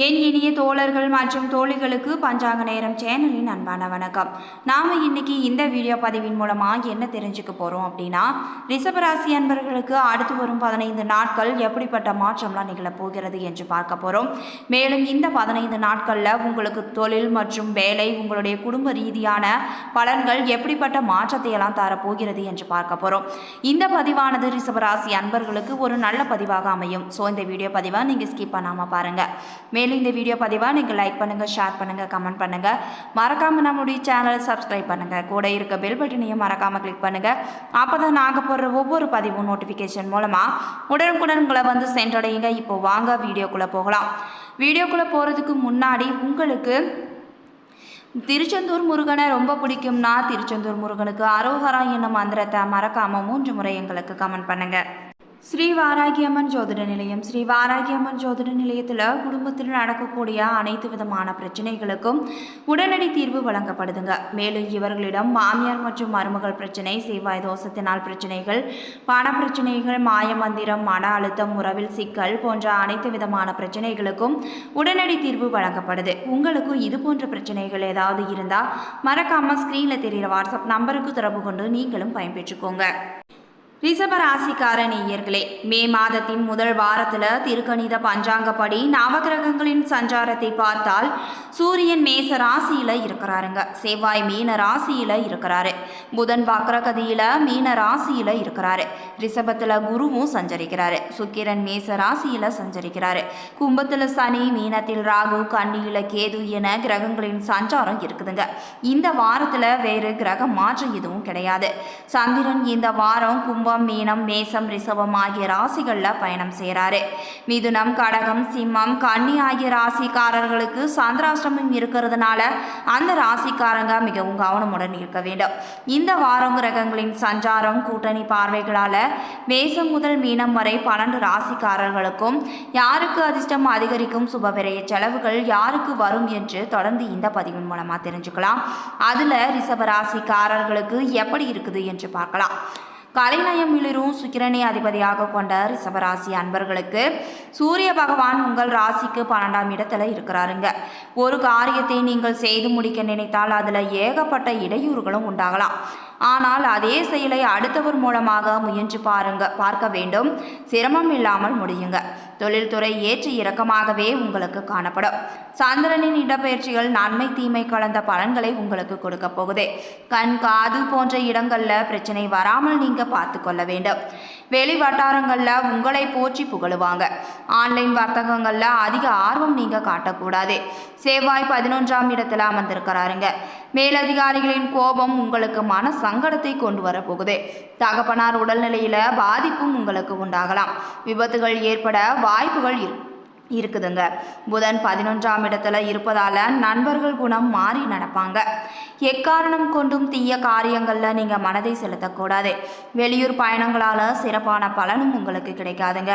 என் இனிய தோழர்கள் மற்றும் தோழிகளுக்கு பஞ்சாங்க நேரம் சேனலின் அன்பான வணக்கம். நாம் இன்னைக்கு இந்த வீடியோ பதிவின் மூலமாக என்ன தெரிஞ்சுக்க போகிறோம் அப்படின்னா, ரிஷபராசி அன்பர்களுக்கு அடுத்து வரும் 15 நாட்கள் எப்படிப்பட்ட மாற்றம்லாம் நிகழப்போகிறது என்று பார்க்க போகிறோம். மேலும் இந்த 15 நாட்களில் உங்களுக்கு தொழில் மற்றும் வேலை, உங்களுடைய குடும்ப ரீதியான பலன்கள் எப்படிப்பட்ட மாற்றத்தை எல்லாம் தரப்போகிறது என்று பார்க்க போகிறோம். இந்த பதிவானது ரிஷபராசி அன்பர்களுக்கு ஒரு நல்ல பதிவாக அமையும். ஸோ இந்த வீடியோ பதிவை நீங்கள் ஸ்கிப் பண்ணாமல் பாருங்கள். மேலும் இந்த வீடியோ பதிவாக நீங்கள் லைக் பண்ணுங்கள், ஷேர் பண்ணுங்கள், கமெண்ட் பண்ணுங்கள். மறக்காமல் நம்முடைய சேனலை சப்ஸ்கிரைப் பண்ணுங்கள். கூட இருக்க பெல் பட்டனையும் மறக்காமல் கிளிக் பண்ணுங்கள். அப்போ தான் நாங்கள் போடுற ஒவ்வொரு பதிவும் நோட்டிஃபிகேஷன் மூலமாக உடனுக்குடன் உங்களை வந்து சென்றடையுங்க. இப்போ வாங்க வீடியோக்குள்ளே போகலாம். வீடியோக்குள்ளே போகிறதுக்கு முன்னாடி உங்களுக்கு திருச்செந்தூர் முருகனை ரொம்ப பிடிக்கும்னா திருச்செந்தூர் முருகனுக்கு அரோகரா என்னும் மந்திரத்தை மறக்காமல் 3 முறை எங்களுக்கு கமெண்ட் பண்ணுங்கள். ஸ்ரீ வாராகியம்மன் ஜோதிட நிலையம். ஸ்ரீ வாராகியம்மன் ஜோதிட நிலையத்தில் குடும்பத்தில் நடக்கக்கூடிய அனைத்து விதமான பிரச்சனைகளுக்கும் உடனடி தீர்வு வழங்கப்படுதுங்க. மேலும் இவர்களிடம் மாமியார் மற்றும் மருமகள் பிரச்சனை, செவ்வாய் தோஷத்தினால் பிரச்சனைகள், பண பிரச்சனைகள், மாயமந்திரம், மன அழுத்தம், உறவில் சிக்கல் போன்ற அனைத்து விதமான பிரச்சனைகளுக்கும் உடனடி தீர்வு வழங்கப்படுது. உங்களுக்கும் இது போன்ற பிரச்சனைகள் ஏதாவது இருந்தால் மறக்காமல் ஸ்க்ரீனில் தெரிகிற வாட்ஸ்அப் நம்பருக்கு தொடர்பு கொண்டு நீங்களும் பயன்பெற்றுக்கோங்க. ரிஷப ராசிக்கார நேயர்களே, மே மாதத்தின் முதல் வாரத்தில் திருக்கணித பஞ்சாங்கப்படி நவகிரகங்களின் சஞ்சாரத்தை பார்த்தால் சூரியன் மேச ராசியில் இருக்கிறாருங்க. செவ்வாய் மீன ராசியில் இருக்கிறாரு. புதன் வக்ரகதியில் மீன ராசியில் இருக்கிறாரு. ரிஷபத்தில் குருவும் சஞ்சரிக்கிறாரு. சுக்கிரன் மேச ராசியில் சஞ்சரிக்கிறாரு. கும்பத்தில் சனி, மீனத்தில் ராகு, கன்னியில் கேது என கிரகங்களின் சஞ்சாரம் இருக்குதுங்க. இந்த வாரத்தில் வேறு கிரக மாற்றம் எதுவும் கிடையாது. சந்திரன் இந்த வாரம் கும்பம், மீனம், மேசம், ரிஷபம் ஆகிய ராசிகளில் பயணம் செய்கிறாரு. மிதுனம், கடகம், சிம்மம், கன்னி ஆகிய ராசிக்காரர்களுக்கு சந்திராஷ்டமம் இருக்கிறதுனால அந்த ராசிக்காரங்க மிகவும் கவனமுடன் இருக்க வேண்டும். இந்த வாரம் கிரகங்களின் சஞ்சாரம், கூட்டணி பார்வைகளால் மேசம் முதல் மீனம் வரை 12 ராசிக்காரர்களுக்கும் யாருக்கு அதிர்ஷ்டம் அதிகரிக்கும், சுபவிரய செலவுகள் யாருக்கு வரும் என்று தொடர்ந்து இந்த பதிவின் மூலமாக தெரிஞ்சுக்கலாம். அதில் ரிஷப ராசிக்காரர்களுக்கு எப்படி இருக்குது என்று பார்க்கலாம். கலைநயம் மிளிரும் சுக்கிரனை அதிபதியாக கொண்ட ரிஷபராசி அன்பர்களுக்கு சூரிய பகவான் உங்கள் ராசிக்கு 12ஆம் இடத்துல இருக்கிறாருங்க. ஒரு காரியத்தை நீங்கள் செய்து முடிக்க நினைத்தால் அதில் ஏகப்பட்ட இடையூறுகளும் உண்டாகலாம். ஆனால் அதே செயலை அடுத்தவர் மூலமாக முயன்று பார்க்க வேண்டும். சிரமம் இல்லாமல் முடியுங்க. தொழில்துறை ஏற்ற இறக்கமாகவே உங்களுக்கு காணப்படும். சந்திரனின் இடப்பெயர்ச்சிகள் நன்மை தீமை கலந்த பலன்களை உங்களுக்கு கொடுக்க போகுது. கண், காது போன்ற இடங்களில் பிரச்சனை வராமல் நீங்கள் பார்த்து கொள்ள வேண்டும். வெளி வட்டாரங்களில் உங்களை போற்றி புகழுவாங்க. ஆன்லைன் வர்த்தகங்களில் அதிக ஆர்வம் நீங்கள் காட்டக்கூடாது. செவ்வாய் 11ஆம் இடத்துல அமர்ந்திருக்கிறாருங்க. மேலதிகாரிகளின் கோபம் உங்களுக்கு மன சங்கடத்தை கொண்டு வரப்போகுது. தகப்பனார் உடல்நிலையில் பாதிப்பும் உங்களுக்கு உண்டாகலாம். விபத்துகள் ஏற்பட வாய்ப்புகள் இருக்குதுங்க. புதன் 11ஆம் இடத்துல இருப்பதால நண்பர்கள் குணம் மாறி நடப்பாங்க. எக்காரணம் கொண்டும் தீய காரியங்களில் நீங்கள் மனதை செலுத்தக்கூடாது. வெளியூர் பயணங்களால் சிறப்பான பலனும் உங்களுக்கு கிடைக்காதுங்க.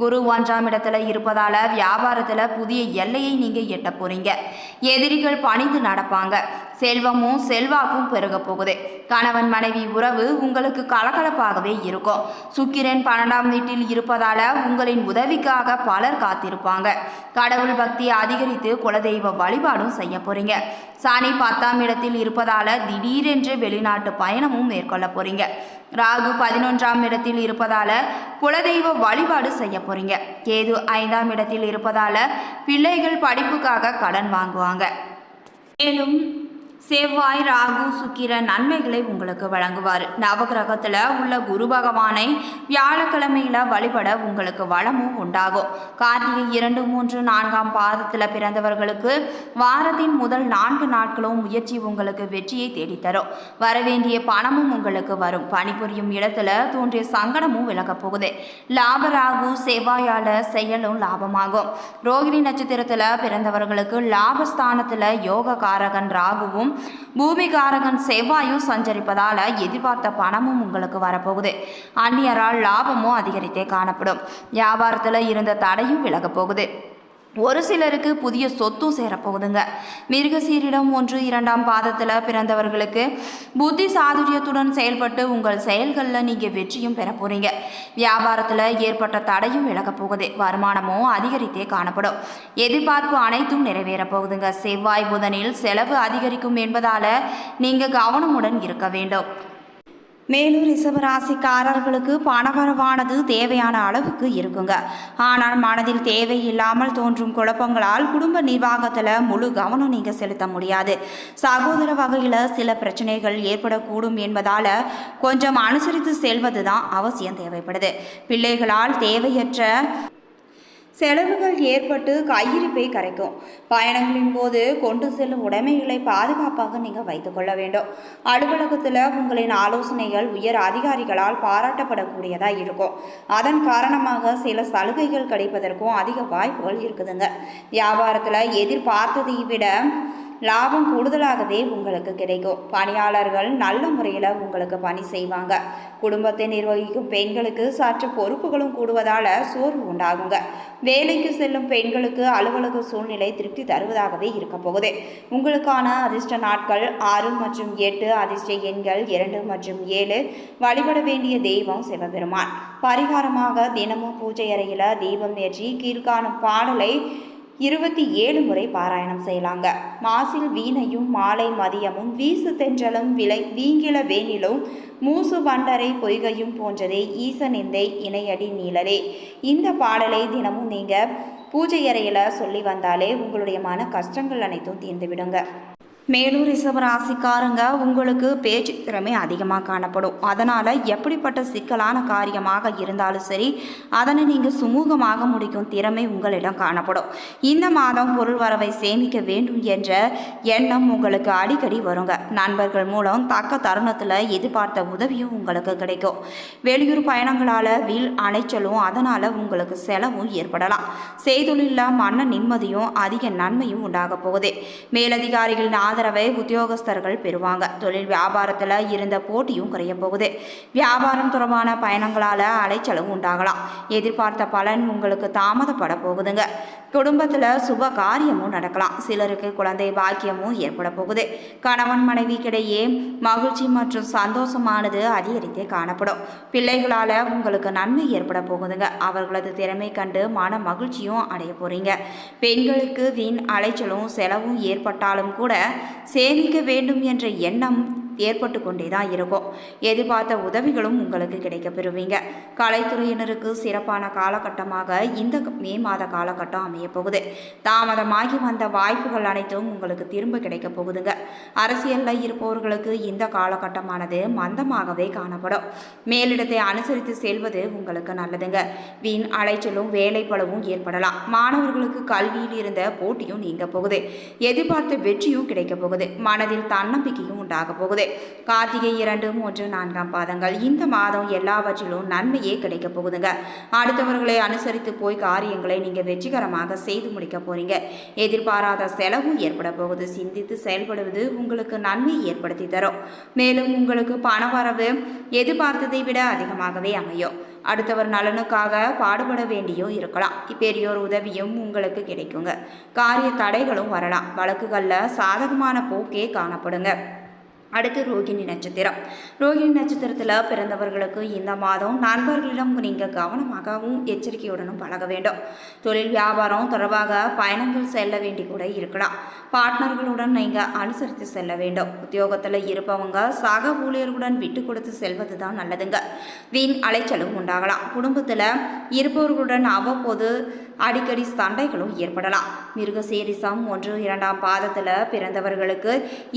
குரு 1ஆம் இடத்துல இருப்பதால் வியாபாரத்தில் புதிய எல்லையை நீங்கள் எட்ட போறீங்க. எதிரிகள் பணிந்து நடப்பாங்க. செல்வமும் செல்வாக்கும் பெருக போகுது. கணவன் மனைவி உறவு உங்களுக்கு கலகலப்பாகவே இருக்கும். சுக்கிரன் 12ஆம் வீட்டில் இருப்பதால உங்களின் உதவிக்காக பலர் காத்திருப்பாங்க. கடவுள் பக்தி அதிகரித்து குலதெய்வ வழிபாடும் செய்ய போறீங்க. சனி 10ஆம் இடத்தில் இருப்பதால திடீரென்று வெளிநாட்டு பயணமும் மேற்கொள்ள போறீங்க. ராகு 11ஆம் இடத்தில் இருப்பதால குலதெய்வ வழிபாடு செய்ய போறீங்க. கேது 5ஆம் இடத்தில் இருப்பதால பிள்ளைகள் படிப்புக்காக கடன் வாங்குவாங்க. மேலும் செவ்வாய், ராகு, சுக்கிரன் நன்மைகளை உங்களுக்கு வழங்குவார். நவகிரகத்தில் உள்ள குரு பகவானை வியாழக்கிழமையில் வழிபட உங்களுக்கு வளமும் உண்டாகும். கார்த்திகை 2, 3, 4ஆம் பாதத்தில் பிறந்தவர்களுக்கு வாரத்தின் முதல் 4 நாட்களும் முயற்சி உங்களுக்கு வெற்றியை தேடித்தரும். வரவேண்டிய பணமும் உங்களுக்கு வரும். பணிபுரியும் இடத்துல தோன்றிய சங்கடமும் விலகப் போகுது. லாப ராகு செவ்வாயால் செயலும் லாபமாகும். ரோகிணி நட்சத்திரத்தில் பிறந்தவர்களுக்கு லாபஸ்தானத்தில் யோக காரகன் ராகுவும் பூமிகாரகன் செவ்வாயும் சஞ்சரிப்பதால எதிர்பார்த்த பணமும் உங்களுக்கு வரப்போகுது. அந்நியரால் லாபமும் அதிகரித்தே காணப்படும். வியாபாரத்தில் இருந்த தடையும் விலக போகுது. ஒரு சிலருக்கு புதிய சொத்தும் சேரப்போகுதுங்க. மிருகசீரிடம் 1, 2ஆம் பாதத்தில் பிறந்தவர்களுக்கு புத்தி சாதுரியத்துடன் செயல்பட்டு உங்கள் செயல்களில் நீங்கள் வெற்றியும் பெற போறீங்க. வியாபாரத்தில் ஏற்பட்ட தடையும் விலகப் போகுது. வருமானமும் அதிகரித்தே காணப்படும். எதிர்பார்ப்பு அனைத்தும் நிறைவேறப் போகுதுங்க. செவ்வாய் புதனில் செலவு அதிகரிக்கும் என்பதால் நீங்கள் கவனமுடன் இருக்க வேண்டும். மேலும் ரிஷபராசிக்காரர்களுக்கு பணவரவானது தேவையான அளவுக்கு இருக்குங்க. ஆனால் மனதில் தேவையில்லாமல் தோன்றும் குழப்பங்களால் குடும்ப நிர்வாகத்தில் முழு கவனம் நீங்கள் செலுத்த முடியாது. சகோதர வகையில் சில பிரச்சனைகள் ஏற்படக்கூடும் என்பதால் கொஞ்சம் அனுசரித்து செல்வது தான் அவசியம் தேவைப்படுது. பிள்ளைகளால் தேவையற்ற செலவுகள் ஏற்பட்டு கையிருப்பை கரைக்கும். பயணங்களின் போது கொண்டு செல்லும் உடைமைகளை பாதுகாப்பாக நீங்கள் வைத்துக்கொள்ள வேண்டும். அலுவலகத்தில் உங்களின் ஆலோசனைகள் உயர் அதிகாரிகளால் பாராட்டப்படக்கூடியதாக இருக்கும். அதன் காரணமாக சில சலுகைகள் கிடைப்பதற்கும் அதிக வாய்ப்புகள் இருக்குதுங்க. வியாபாரத்தில் எதிர்பார்த்ததை விட லாபம் கூடுதலாகவே உங்களுக்கு கிடைக்கும். பணியாளர்கள் நல்ல முறையில் உங்களுக்கு பணி செய்வாங்க. குடும்பத்தை நிர்வகிக்கும் பெண்களுக்கு சற்று பொறுப்புகளும் கூடுவதால் சோர்வு உண்டாகுங்க. வேலைக்கு செல்லும் பெண்களுக்கு அலுவலக சூழ்நிலை திருப்தி தருவதாகவே இருக்க போகுது. உங்களுக்கான அதிர்ஷ்ட நாட்கள் 6 மற்றும் 8. அதிர்ஷ்ட எண்கள் 2 மற்றும் 7. வழிபட வேண்டிய தெய்வம் சிவபெருமான். பரிகாரமாக தினமும் பூஜை அறையில் தீபம் ஏற்றி கீழ்காணும் பாடலை 27 முறை பாராயணம் செய்யலாங்க. மாசில் வீணையும் மாலை மதியமும் வீசு தென்றலும் வீங்கில வேணிலும் மூசு வண்டரை பொய்கையும் போன்றதே ஈசனிந்தை இணையடி நீளரே. இந்த பாடலை தினமும் நீங்கள் பூஜை அறையில் சொல்லி வந்தாலே உங்களுடைய மன கஷ்டங்கள் அனைத்தும் தீர்ந்து விடுங்க. மேலும் ரிஷபராசிக்காரங்க உங்களுக்கு பேச்சு திறமை அதிகமாக காணப்படும். அதனால் எப்படிப்பட்ட சிக்கலான காரியமாக இருந்தாலும் சரி அதனை நீங்கள் சுமூகமாக முடிக்கும் திறமை உங்களிடம் காணப்படும். இந்த மாதம் பொருள் வரவை சேமிக்க வேண்டும் என்ற எண்ணம் உங்களுக்கு அடிக்கடி வருங்க. நண்பர்கள் மூலம் தக்க தருணத்தில் எதிர்பார்த்த உதவியும் உங்களுக்கு கிடைக்கும். வெளியூர் பயணங்களால் வீல் அலைச்சலும் அதனால் உங்களுக்கு செலவும் ஏற்படலாம். செய்தொழிலில் மன நிம்மதியும் அதிக நன்மையும் உண்டாக போகுது. மேலதிகாரிகளின் ஆதரவை உத்தியோகஸ்தர்கள் பெறுவாங்க. தொழில் வியாபாரத்தில் இருந்த போட்டியும் குறைய போகுது. வியாபாரம் தொடர்பான பயணங்களால் அலைச்சலும் உண்டாகலாம். எதிர்பார்த்த பலன் உங்களுக்கு தாமதப்பட போகுதுங்க. குடும்பத்தில் சுப காரியமும் நடக்கலாம். சிலருக்கு குழந்தை பாக்கியமும் ஏற்பட போகுது. கணவன் மனைவிக்கிடையே மகிழ்ச்சி மற்றும் சந்தோஷமானது அதிகரித்தே காணப்படும். பிள்ளைகளால் உங்களுக்கு நன்மை ஏற்பட போகுதுங்க. அவர்களது திறமை கண்டு மன மகிழ்ச்சியும் அடைய போறீங்க. பெண்களுக்கு வீண் அலைச்சலும் செலவும் ஏற்பட்டாலும் கூட சேமிக்க வேண்டும் என்ற எண்ணம் ஏற்பட்டு கொண்டே தான் இருக்கும். எதிர்பார்த்த உதவிகளும் உங்களுக்கு கிடைக்க பெறுவீங்க. கலைத்துறையினருக்கு சிறப்பான காலகட்டமாக இந்த மே மாத காலகட்டம் அமைய போகுது. தாமதமாகி வந்த வாய்ப்புகள் அனைத்தும் உங்களுக்கு திரும்ப கிடைக்க போகுதுங்க. அரசியலில் இருப்பவர்களுக்கு இந்த காலகட்டமானது மந்தமாகவே காணப்படும். மேலிடத்தை அனுசரித்து செல்வது உங்களுக்கு நல்லதுங்க. வீண் அலைச்சலும் வேலைப்பளவும் ஏற்படலாம். மாணவர்களுக்கு கல்வியில் இருந்த போட்டியும் நீங்க போகுது. எதிர்பார்த்த வெற்றியும் கிடைக்க போகுது. மனதில் தன்னம்பிக்கையும் உண்டாக போகுது. கார்த்திகை 2, 3, 4ஆம் பாதங்கள். இந்த மாதம் எல்லாவற்றிலும் நன்மையே கிடைக்க போகுதுங்க. அடுத்தவர்களை அனுசரித்து போய் காரியங்களை நீங்க வெற்றிகரமாக செய்து முடிக்க போறீங்க. எதிர்பாராத செலவும் ஏற்பட போகுது. சிந்தித்து செயல்படுவது உங்களுக்கு நன்மை ஏற்படுத்தி தரும். மேலும் உங்களுக்கு பணவரவு எதிர்பார்த்ததை விட அதிகமாகவே அமையும். அடுத்தவர் நலனுக்காக பாடுபட வேண்டியும் இருக்கலாம். பெரியோர் உதவியும் உங்களுக்கு கிடைக்குங்க. காரிய தடைகளும் வரலாம். வழக்குகளில் சாதகமான போக்கே காணப்படுங்க. அடுத்து ரோகிணி நட்சத்திரம். ரோகிணி நட்சத்திரத்தில் பிறந்தவர்களுக்கு இந்த மாதம் நண்பர்களிடம் நீங்கள் கவனமாகவும் எச்சரிக்கையுடனும் பழக வேண்டும். தொழில் வியாபாரம் தொடர்பாக பயணங்கள் செல்ல வேண்டி கூட இருக்கலாம். பார்ட்னர்களுடன் நீங்கள் அனுசரித்து செல்ல வேண்டும். உத்தியோகத்தில் இருப்பவங்க சக ஊழியர்களுடன் விட்டு கொடுத்து செல்வது தான் நல்லதுங்க. வீண் அலைச்சலும் உண்டாகலாம். குடும்பத்தில் இருப்பவர்களுடன் அவ்வப்போது அடிக்கடி சண்டைகளும் ஏற்படலாம். மிருகசீரிசம் 1, 2ஆம் பாதத்தில் பிறந்தவர்களுக்கு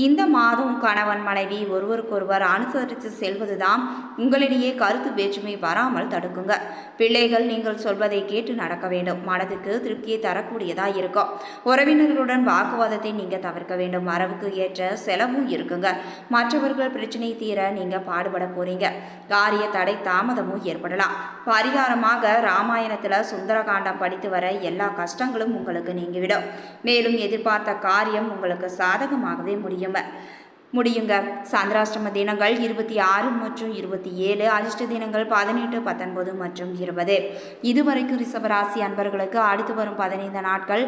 இந்த மாதம் கணவன் மனைவி ஒருவருக்கொருவர் அனுசரித்து செல்வதுதான் உங்களிடையே கருத்து வேற்றுமை வராமல் தடுக்குங்க. பிள்ளைகள் நீங்கள் சொல்வதை கேட்டு நடக்க வேண்டும். மனதுக்கு திருப்தியை தரக்கூடியதாக இருக்கும். உறவினர்களுடன் வாக்குவாதத்தை நீங்கள் தவிர்க்க வேண்டும். மரபுக்கு ஏற்ற செலவும் இருக்குங்க. மற்றவர்கள் பிரச்சனை தீர நீங்கள் பாடுபட போறீங்க. காரிய தடை தாமதமும் ஏற்படலாம். பரிகாரமாக ராமாயணத்தில் சுந்தரகாண்டம் படித்து வர எல்லா கஷ்டங்களும் உங்களுக்கு நீங்கிவிடும். மேலும் எதிர்பார்த்த காரியம் உங்களுக்கு சாதகமாகவே முடியும். முடியுங்க. சந்திராஷ்டம தினங்கள் 26 மற்றும் 27, அதிர்ஷ்ட தினங்கள் 18, 19 மற்றும் 20. இதுவரைக்கும் ரிஷபராசி அன்பர்களுக்கு அடுத்து வரும் 15 நாட்கள்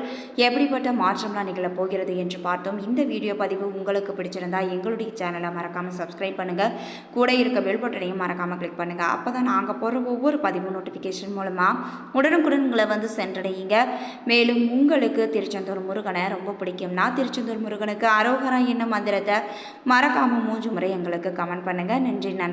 எப்படிப்பட்ட மாற்றம்லாம் நிகழப் போகிறது என்று பார்த்தோம். இந்த வீடியோ பதிவு உங்களுக்கு பிடிச்சிருந்தா எங்களுடைய சேனலை மறக்காமல் சப்ஸ்கிரைப் பண்ணுங்கள். கூட இருக்க பெல் பட்டனையும் மறக்காமல் கிளிக் பண்ணுங்கள். அப்போ தான் நாங்கள் போடுற ஒவ்வொரு பதிவு நோட்டிஃபிகேஷன் மூலமாக உடனுக்குடன் உங்களை வந்து சென்றடையுங்க. மேலும் உங்களுக்கு திருச்செந்தூர் முருகனை ரொம்ப பிடிக்கும்னா திருச்செந்தூர் முருகனுக்கு அரோகரா என்னும் மந்திரத்தை மறக்காமல் 3 முறை எங்களுக்கு கமெண்ட் பண்ணுங்கள். நன்றி நண்பர்.